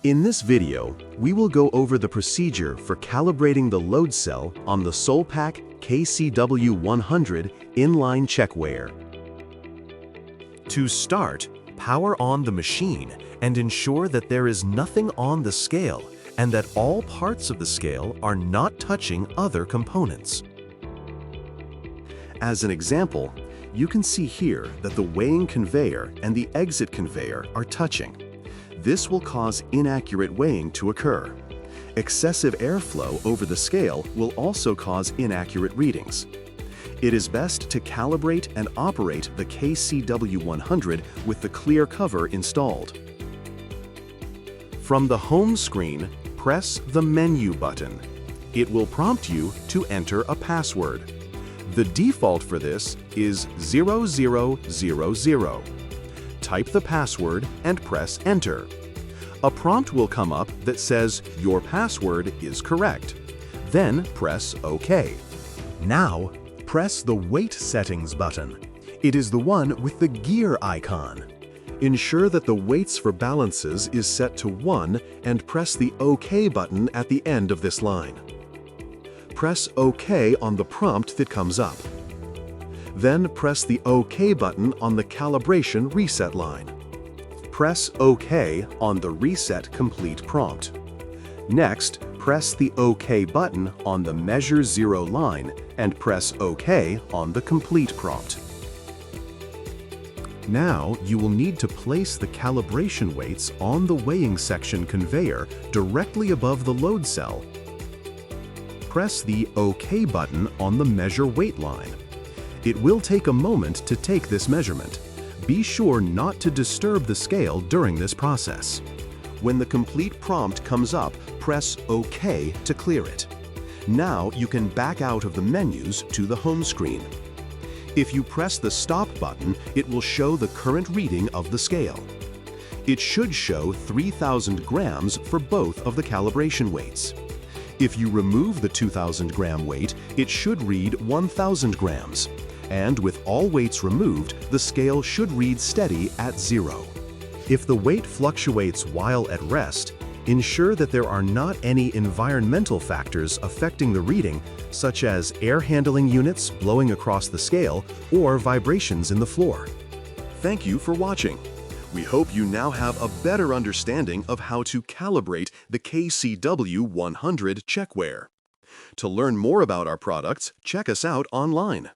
In this video, we will go over the procedure for calibrating the load cell on the Solpac KCW-100 inline checkweigher. To start, power on the machine and ensure that there is nothing on the scale and that all parts of the scale are not touching other components. As an example, you can see here that the weighing conveyor and the exit conveyor are touching. This will cause inaccurate weighing to occur. Excessive airflow over the scale will also cause inaccurate readings. It is best to calibrate and operate the KCW-100 with the clear cover installed. From the home screen, press the menu button. It will prompt you to enter a password. The default for this is 0000. Type the password and press enter. A prompt will come up that says your password is correct. Then press OK. Now, press the weight settings button. It is the one with the gear icon. Ensure that the weights for balances is set to 1 and press the OK button at the end of this line. Press OK on the prompt that comes up. Then press the OK button on the calibration reset line. Press OK on the Reset Complete prompt. Next, press the OK button on the Measure Zero line and press OK on the Complete prompt. Now, you will need to place the calibration weights on the weighing section conveyor directly above the load cell. Press the OK button on the Measure Weight line. It will take a moment to take this measurement. Be sure not to disturb the scale during this process. When the complete prompt comes up, press OK to clear it. Now you can back out of the menus to the home screen. If you press the Stop button, it will show the current reading of the scale. It should show 3,000 grams for both of the calibration weights. If you remove the 2,000 gram weight, it should read 1,000 grams. And with all weights removed, the scale should read steady at 0. If the weight fluctuates while at rest, ensure that there are not any environmental factors affecting the reading, such as air handling units blowing across the scale or vibrations in the floor. Thank you for watching. We hope you now have a better understanding of how to calibrate the KCW-100 checkweigher. To learn more about our products, check us out online.